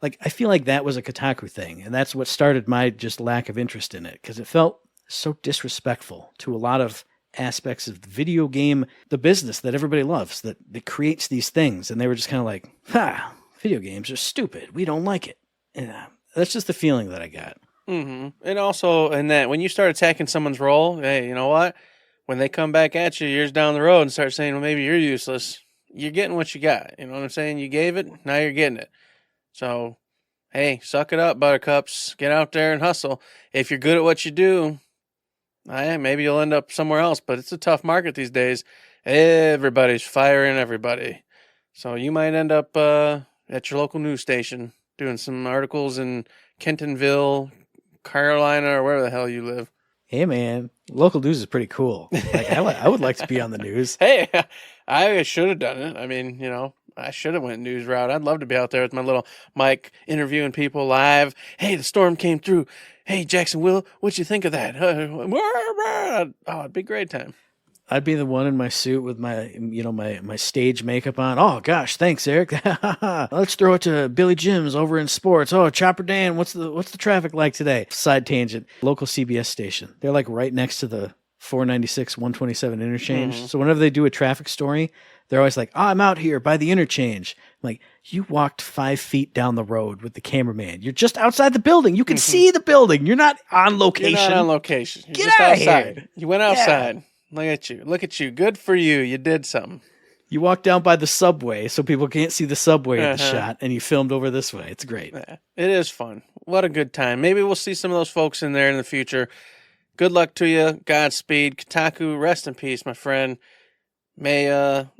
Like, I feel like that was a Kotaku thing, and that's what started my just lack of interest in it, because it felt so disrespectful to a lot of aspects of the video game, the business that everybody loves, that creates these things, and they were just kind of like, video games are stupid, we don't like it. And that's just the feeling that I got. Mm-hmm. And also, in that, when you start attacking someone's role, hey, you know what? When they come back at you years down the road and start saying, well, maybe you're useless, you're getting what you got. You know what I'm saying? You gave it, now you're getting it. So, hey, suck it up, buttercups. Get out there and hustle. If you're good at what you do, maybe you'll end up somewhere else, but it's a tough market these days. Everybody's firing everybody. So you might end up at your local news station doing some articles in Kentonville, Carolina, or wherever the hell you live. Hey, man, local news is pretty cool. Like, I would like to be on the news. Hey, I should have done it. I mean, I should have went news route. I'd love to be out there with my little mic interviewing people live. Hey, the storm came through. Hey, Jackson, what'd you think of that? Oh, it'd be a great time. I'd be the one in my suit with my, my stage makeup on. Oh gosh, thanks, Eric. Let's throw it to Billy Jim's over in sports. Oh, Chopper Dan, what's the traffic like today? Side tangent. Local CBS station. They're like right next to the 496 127 interchange. Mm-hmm. So whenever they do a traffic story, they're always like, I'm out here by the interchange. I'm like, you walked 5 feet down the road with the cameraman. You're just outside the building. You can see the building. You're not on location. You're not on location. You're Get just out outside. Here. You went outside. Yeah. Look at you. Good for you. You did something. You walk down by the subway so people can't see the subway in the shot, and you filmed over this way. It's great. Yeah, it is fun. What a good time. Maybe we'll see some of those folks in there in the future. Good luck to you. Godspeed. Kotaku, rest in peace, my friend. May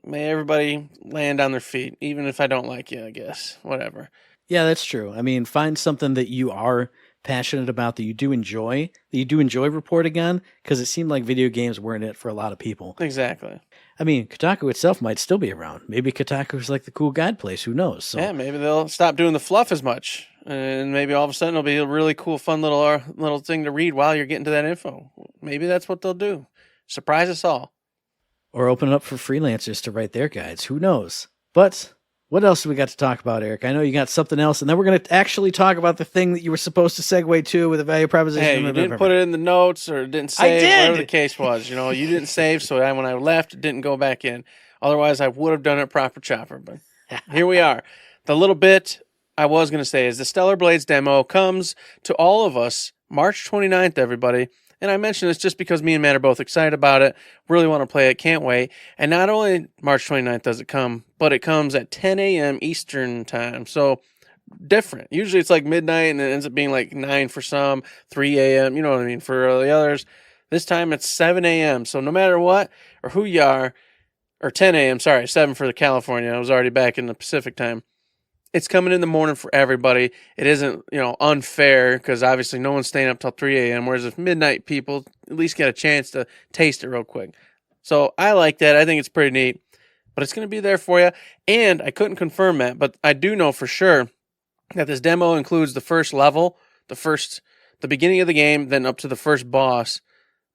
everybody land on their feet, even if I don't like you, I guess. Whatever. Yeah, that's true. I mean, find something that you are passionate about, that you do enjoy reporting on, because it seemed like video games weren't it for a lot of people. Exactly. I mean, Kotaku itself might still be around. Maybe Kotaku's like the cool guide place. Who knows? So. Yeah, maybe they'll stop doing the fluff as much, and maybe all of a sudden it'll be a really cool, fun little thing to read while you're getting to that info. Maybe that's what they'll do. Surprise us all. Or open it up for freelancers to write their guides. Who knows? But what else do we got to talk about, Eric? I know you got something else, and then we're going to actually talk about the thing that you were supposed to segue to with a value proposition. Hey, you didn't put it in the notes or didn't save, whatever the case was. You didn't save, so when I left, it didn't go back in. Otherwise, I would have done it proper chopper, but here we are. The little bit I was going to say is the Stellar Blades demo comes to all of us March 29th, everybody. And I mention this just because me and Matt are both excited about it, really want to play it, can't wait. And not only March 29th does it come, but it comes at 10 a.m. Eastern time. So different. Usually it's like midnight and it ends up being like 9 for some, 3 a.m., you know what I mean, for the others. This time it's 7 a.m. So no matter what or who you are, or 10 a.m., sorry, 7 for the California. I was already back in the Pacific time. It's coming in the morning for everybody. It isn't, unfair because obviously no one's staying up till 3 a.m., whereas if midnight people at least get a chance to taste it real quick. So I like that. I think it's pretty neat. But it's going to be there for you. And I couldn't confirm that, but I do know for sure that this demo includes the first level, the beginning of the game, then up to the first boss.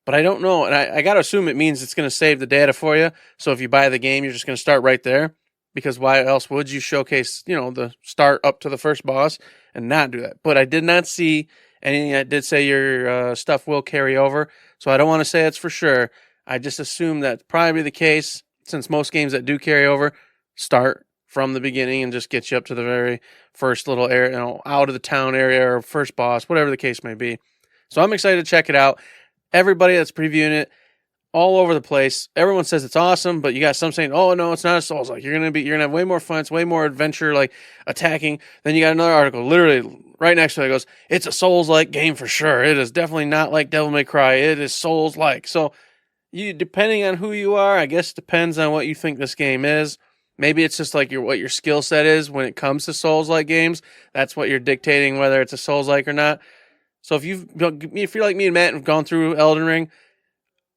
But I don't know, and I got to assume it means it's going to save the data for you. So if you buy the game, you're just going to start right there. Because why else would you showcase, the start up to the first boss and not do that? But I did not see anything that did say your stuff will carry over. So I don't want to say it's for sure. I just assume that's probably the case, since most games that do carry over start from the beginning and just get you up to the very first little area, out of the town area or first boss, whatever the case may be. So I'm excited to check it out. Everybody that's previewing it, all over the place. Everyone says it's awesome, but you got some saying, "Oh no, it's not a Souls-like. You're gonna have way more fun. It's way more adventure, like attacking." Then you got another article, literally right next to it, goes, "It's a Souls-like game for sure. It is definitely not like Devil May Cry. It is Souls-like." So, depending on who you are, I guess depends on what you think this game is. Maybe it's just like what your skill set is when it comes to Souls-like games. That's what you're dictating whether it's a Souls-like or not. So if you're like me and Matt and have gone through Elden Ring,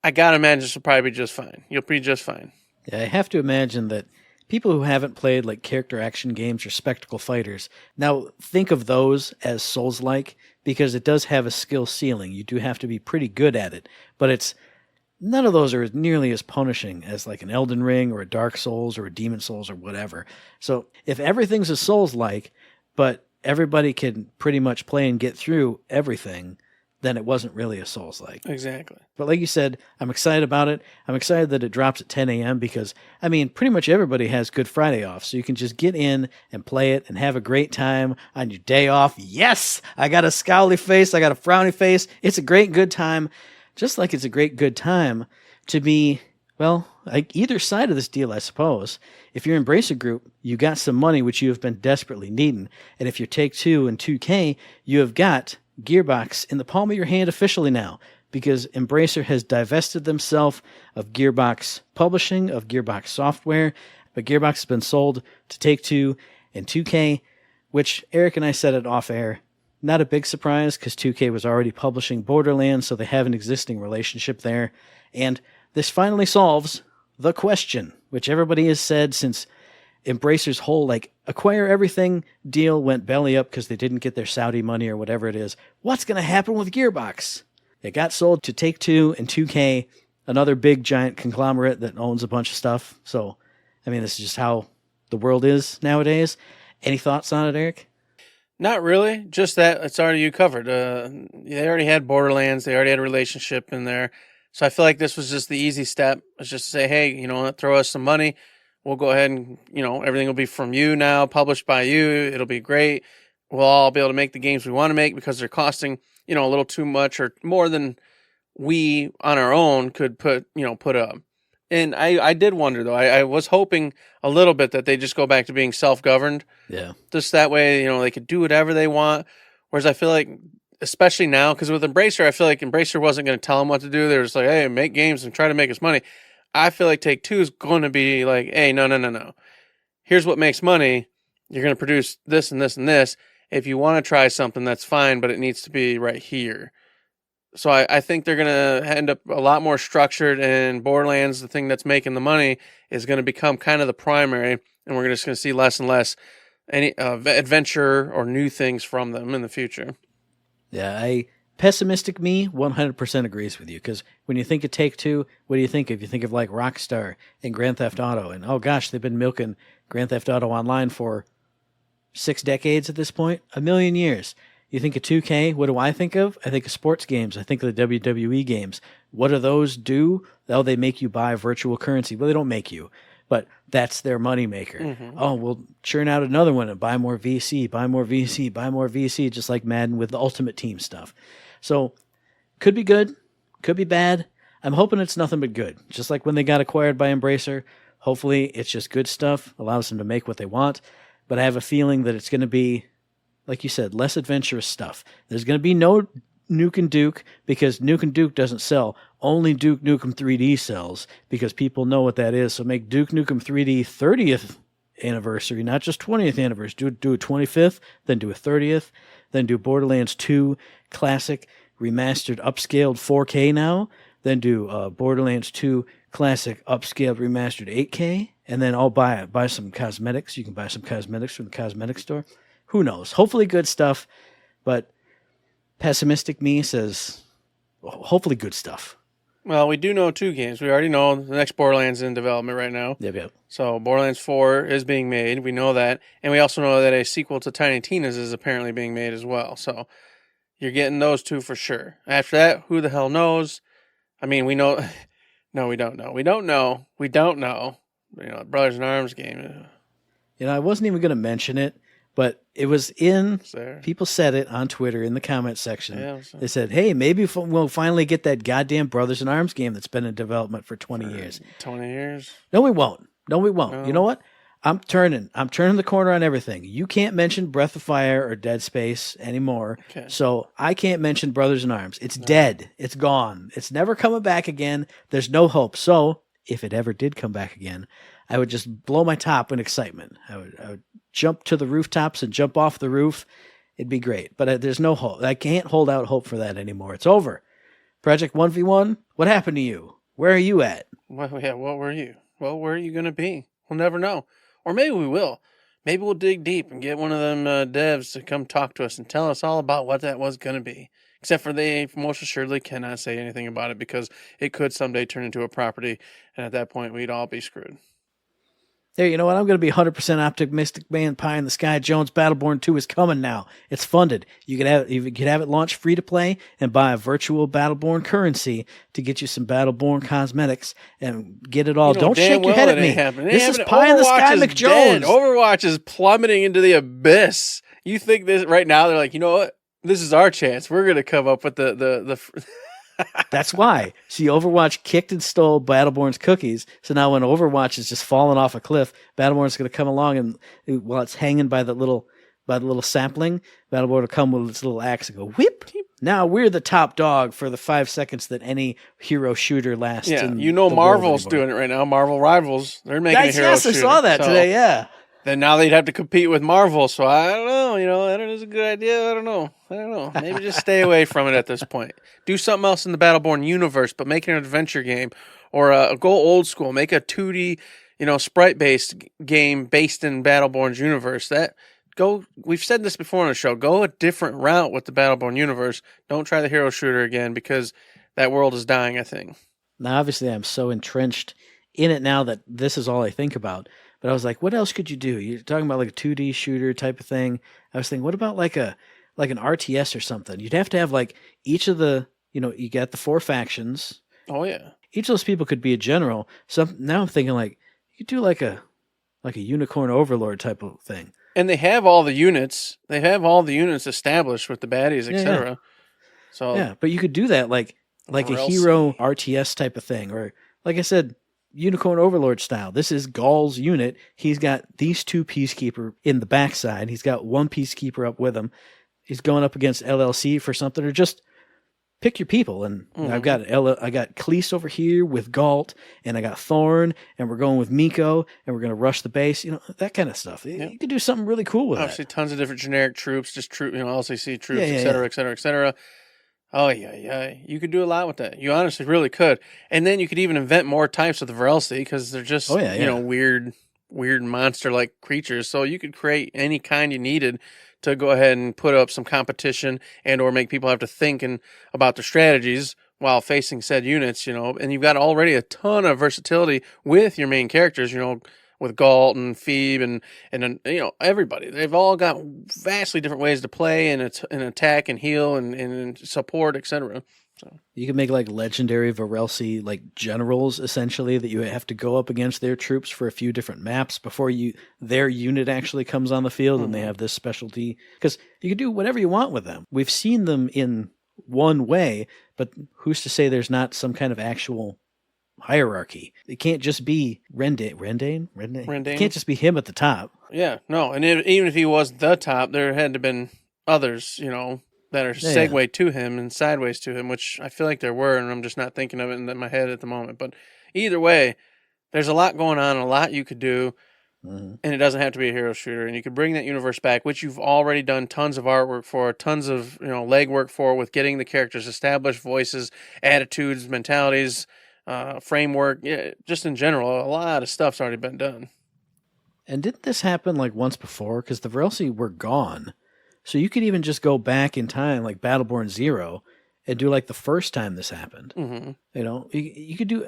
I gotta imagine this will probably be just fine. You'll be just fine. Yeah, I have to imagine that people who haven't played like character action games or spectacle fighters, now think of those as Souls-like, because it does have a skill ceiling. You do have to be pretty good at it, but none of those are nearly as punishing as like an Elden Ring or a Dark Souls or a Demon Souls or whatever. So if everything's a Souls-like, but everybody can pretty much play and get through everything, then it wasn't really a Souls-like. Exactly. But like you said, I'm excited about it. I'm excited that it drops at 10 a.m. because, pretty much everybody has Good Friday off. So you can just get in and play it and have a great time on your day off. Yes! I got a scowly face. I got a frowny face. It's a great, good time. Just like it's a great, good time to be, like either side of this deal, I suppose. If you're Embracer Group, you got some money, which you have been desperately needing. And if you're Take-Two and 2K, you have got Gearbox in the palm of your hand officially now, because Embracer has divested themselves of Gearbox Publishing, of Gearbox Software, but Gearbox has been sold to Take-Two and 2K, which Eric and I said it off air. Not a big surprise, because 2K was already publishing Borderlands, so they have an existing relationship there. And this finally solves the question, which everybody has said since Embracer's whole, acquire everything deal went belly up because they didn't get their Saudi money or whatever it is. What's going to happen with Gearbox? It got sold to Take-Two and 2K, another big giant conglomerate that owns a bunch of stuff. So, this is just how the world is nowadays. Any thoughts on it, Eric? Not really. Just that it's already you covered. They already had Borderlands. They already had a relationship in there. So I feel like this was just the easy step. It's just to say, hey, throw us some money. We'll go ahead and, everything will be from you now, published by you. It'll be great. We'll all be able to make the games we want to make because they're costing, a little too much or more than we on our own could put up. And I did wonder, though. I was hoping a little bit that they just go back to being self-governed. Yeah. Just that way, they could do whatever they want. Whereas I feel like, especially now, because with Embracer, I feel like Embracer wasn't going to tell them what to do. They were just like, hey, make games and try to make us money. I feel like Take-Two is going to be like, hey, no. Here's what makes money. You're going to produce this and this and this. If you want to try something, that's fine, but it needs to be right here. So I think they're going to end up a lot more structured, and Borderlands, the thing that's making the money, is going to become kind of the primary, and we're just going to see less and less any adventure or new things from them in the future. Yeah, pessimistic me 100% agrees with you, because when you think of Take-Two, what do you think of? You think of like Rockstar and Grand Theft Auto, and oh gosh, they've been milking Grand Theft Auto Online for 6 decades at this point, 1,000,000 years. You think of 2K, what do I think of? I think of sports games. I think of the WWE games. What do those do? Oh, they make you buy virtual currency. Well, they don't make you, but that's their moneymaker. Mm-hmm. Oh, we'll churn out another one and buy more VC, buy more VC, buy more VC, just like Madden with the Ultimate Team stuff. So, could be good, could be bad. I'm hoping it's nothing but good. Just like when they got acquired by Embracer, hopefully it's just good stuff, allows them to make what they want. But I have a feeling that it's going to be, like you said, less adventurous stuff. There's going to be no Nukem Duke, because Nukem Duke doesn't sell. Only Duke Nukem 3D sells, because people know what that is. So make Duke Nukem 3D 30th anniversary, not just 20th anniversary. Do a 25th, then do a 30th, then do Borderlands 2 Classic Remastered Upscaled 4K now, then do Borderlands 2 Classic Upscaled Remastered 8K, and then I'll buy some cosmetics. You can buy some cosmetics from the cosmetic store. Who knows? Hopefully good stuff, but pessimistic me says hopefully good stuff. Well, we do know 2 games. We already know the next Borderlands is in development right now. Yep. So Borderlands 4 is being made. We know that. And we also know that a sequel to Tiny Tina's is apparently being made as well. So you're getting those 2 for sure. After that, who the hell knows? I mean, we know. No, we don't know. We don't know. Brothers in Arms game. I wasn't even going to mention it, but it was in, people said it on Twitter in the comment section. Yeah, they said, hey, maybe we'll finally get that goddamn Brothers in Arms game that's been in development for 20 years. 20 years? No, we won't. No. You know what? I'm turning the corner on everything. You can't mention Breath of Fire or Dead Space anymore. Okay. So I can't mention Brothers in Arms. It's dead. It's gone. It's never coming back again. There's no hope. So if it ever did come back again, I would just blow my top in excitement. I would jump to the rooftops and jump off the roof. It'd be great. But there's no hope. I can't hold out hope for that anymore. It's over. Project 1v1, what happened to you? Where are you at? Well, yeah, what were you? Well, where are you going to be? We'll never know. Or maybe we will. Maybe we'll dig deep and get one of them devs to come talk to us and tell us all about what that was going to be. Except for they most assuredly cannot say anything about it, because it could someday turn into a property, and at that point we'd all be screwed. Hey, you know what? I'm going to be 100% optimistic, man. Pie in the sky. Jones Battleborn 2 is coming now. It's funded. You could have it launched free to play and buy a virtual Battleborn currency to get you some Battleborn cosmetics and get it all. Don't shake your head at me. This is pie in the sky, McJones. Overwatch is plummeting into the abyss. You think this right now? They're like, you know what? This is our chance. We're going to come up with the That's why. See, Overwatch kicked and stole Battleborn's cookies. So now when Overwatch is just falling off a cliff, Battleborn's going to come along, and while it's hanging by the little sapling, Battleborn will come with its little axe and go whip. Now we're the top dog for the 5 seconds that any hero shooter lasts. Yeah, Marvel's doing it right now. Marvel Rivals, they're making a hero shooter. Yes, I saw that today. Yeah. Then now they'd have to compete with Marvel, so I don't know. I don't know. It's a good idea. I don't know. Maybe just stay away from it at this point. Do something else in the Battleborn universe, but make it an adventure game, or go old school. Make a 2D, sprite-based game based in Battleborn's universe. We've said this before on the show. Go a different route with the Battleborn universe. Don't try the hero shooter again, because that world is dying, I think. Now, obviously, I'm so entrenched in it now that this is all I think about. But I was like, what else could you do? You're talking about like a 2D shooter type of thing. I was thinking, what about like an RTS or something? You'd have to have like each of the, you got the 4 factions. Oh yeah. Each of those people could be a general. So now I'm thinking like you could do like a unicorn overlord type of thing. And they have all the units. They have all the units established with the baddies, etc. Yeah. So yeah, but you could do that like a hero RTS type of thing, or like I said, Unicorn Overlord style. This is Gaul's unit. He's got these 2 Peacekeeper in the backside. He's got 1 Peacekeeper up with him. He's going up against LLC for something, or just pick your people. And I got Cleese over here with Galt, and I got Thorn, and we're going with Miko, and we're going to rush the base. That kind of stuff. You could do something really cool with Obviously, that. tons of different generic troops, just LCC troops, et cetera, et cetera, et cetera. Oh, yeah. You could do a lot with that. You honestly really could. And then you could even invent more types of the Varelsi, because they're just, weird monster-like creatures. So you could create any kind you needed to go ahead and put up some competition and or make people have to think about their strategies while facing said units, And you've got already a ton of versatility with your main characters, with Galt and Phoebe and everybody. They've all got vastly different ways to play and attack and heal and support, etc. So you can make like legendary Varelsi like generals, essentially, that you have to go up against their troops for a few different maps before their unit actually comes on the field, and they have this specialty. Because you can do whatever you want with them. We've seen them in one way, but who's to say there's not some kind of actual hierarchy? It can't just be Rendane. It can't just be him at the top. Yeah, no. And even if he was the top, there had to have been others, that are segue to him and sideways to him, which I feel like there were, and I'm just not thinking of it in my head at the moment. But either way, there's a lot going on, a lot you could do, and it doesn't have to be a hero shooter. And you could bring that universe back, which you've already done tons of artwork for, tons of legwork for, with getting the characters established, voices, attitudes, mentalities, framework, just in general. A lot of stuff's already been done. And didn't this happen like once before? Because the Varelsi were gone. So you could even just go back in time, like Battleborn 0, and do like the first time this happened. You could do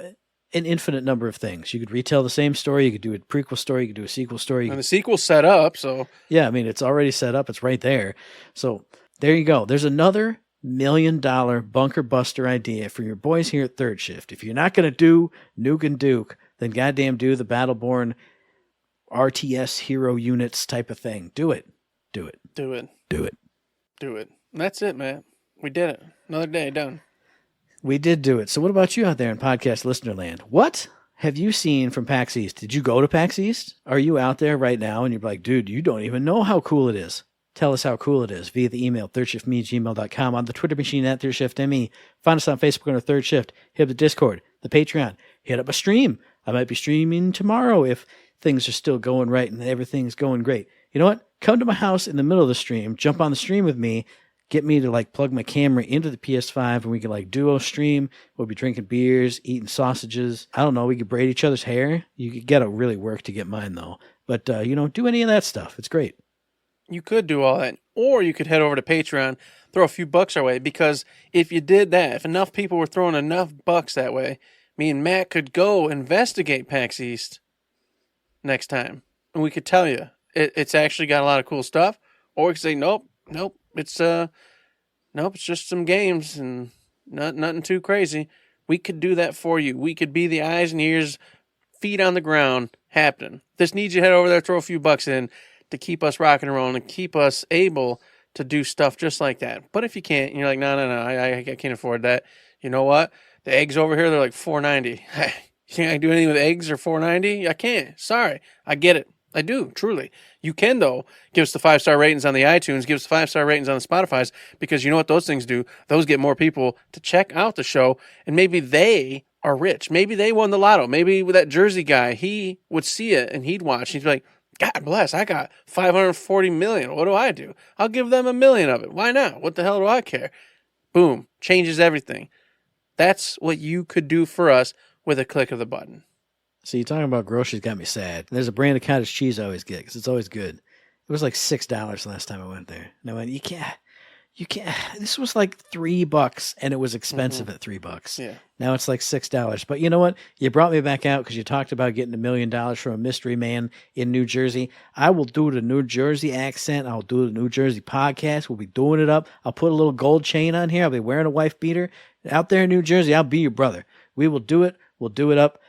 an infinite number of things. You could retell the same story. You could do a prequel story. You could do a sequel story. And the sequel's set up, so... Yeah, I mean, it's already set up. It's right there. So there you go. There's another $1 million bunker buster idea for your boys here at Third Shift. If you're not going to do Nuke and Duke, then goddamn do the Battleborn RTS hero units type of thing. Do it. Do it. Do it. Do it. Do it. And that's it, man. We did it. Another day done. We did do it. So what about you out there in podcast listener land? What have you seen from PAX East? Did you go to PAX East? Are you out there right now and you're like, dude, you don't even know how cool it is? Tell us how cool it is via the email, thirdshiftme@gmail.com, on the Twitter machine at ThirdShiftME. Find us on Facebook under Third Shift. Hit up the Discord, the Patreon. Hit up a stream. I might be streaming tomorrow if things are still going right and everything's going great. You know what? Come to my house in the middle of the stream, jump on the stream with me, get me to like plug my camera into the PS5, and we can like duo stream. We'll be drinking beers, eating sausages. I don't know. We could braid each other's hair. You gotta really work to get mine though. But do any of that stuff. It's great. You could do all that, or you could head over to Patreon, throw a few bucks our way, because if you did that, if enough people were throwing enough bucks that way, me and Matt could go investigate PAX East next time, and we could tell you it's actually got a lot of cool stuff, or we could say nope, it's just some games and nothing too crazy. We could do that for you. We could be the eyes and ears, feet on the ground, happening. This needs you to head over there, throw a few bucks in to keep us rocking and rolling and keep us able to do stuff just like that. But if you can't, and you're like, no, I can't afford that. You know what? The eggs over here, they're like $4.90. Can't I do anything with eggs or $4.90? I can't. Sorry. I get it. I do, truly. You can, though, give us the 5-star ratings on the iTunes, give us the 5-star ratings on the Spotify's, because you know what those things do? Those get more people to check out the show, and maybe they are rich. Maybe they won the lotto. Maybe with that Jersey guy, he would see it, and he'd watch, and he'd be like, God bless, I got 540 million. What do? I'll give them 1 million of it. Why not? What the hell do I care? Boom. Changes everything. That's what you could do for us with a click of the button. See, talking about groceries got me sad. There's a brand of cottage cheese I always get because it's always good. It was like $6 last time I went there. And I went, you can't. This was like $3 and it was expensive at $3. Yeah. Now it's like $6. But you know what? You brought me back out because you talked about getting $1 million from a mystery man in New Jersey. I will do the New Jersey accent. I'll do the New Jersey podcast. We'll be doing it up. I'll put a little gold chain on here. I'll be wearing a wife beater. Out there in New Jersey, I'll be your brother. We will do it. We'll do it up.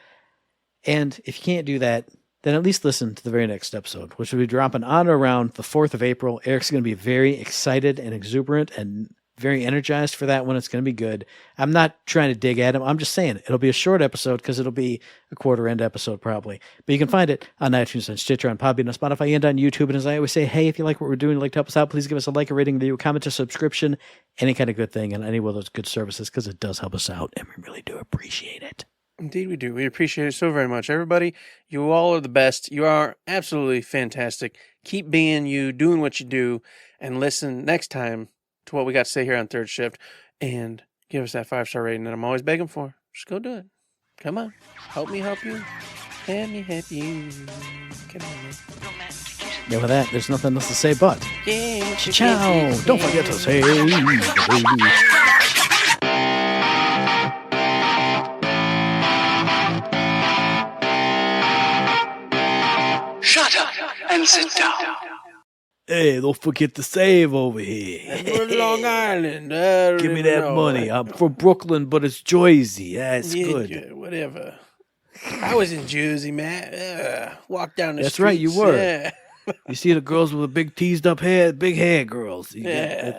And if you can't do that, then at least listen to the very next episode, which will be dropping on or around the 4th of April. Eric's going to be very excited and exuberant and very energized for that one. It's going to be good. I'm not trying to dig at him. I'm just saying it'll be a short episode because it'll be a quarter-end episode probably. But you can find it on iTunes, on Stitcher, on Podbean, on Spotify, and on YouTube. And as I always say, hey, if you like what we're doing, you'd like to help us out, please give us a like, a rating, review, a comment, a subscription, any kind of good thing, and any one of those good services because it does help us out, and we really do appreciate it. Indeed we do. We appreciate it so very much. Everybody, you all are the best. You are absolutely fantastic. Keep being you, doing what you do, and listen next time to what we got to say here on Third Shift, and give us that 5-star rating that I'm always begging for. Just go do it. Come on. Help me help you. Let me help you. Come on, man. Yeah, with that, there's nothing else to say but Yeah, ciao. Don't forget to say Shut up and sit down. hey, don't forget to save over here. We're Long Island. Give me that money. I'm from Brooklyn, but it's Jersey. That's good. Yeah, whatever. I was in Jersey, man. Walk down the That's streets. right, you were. Yeah. You see the girls with the big teased up hair, big hair girls. Yeah.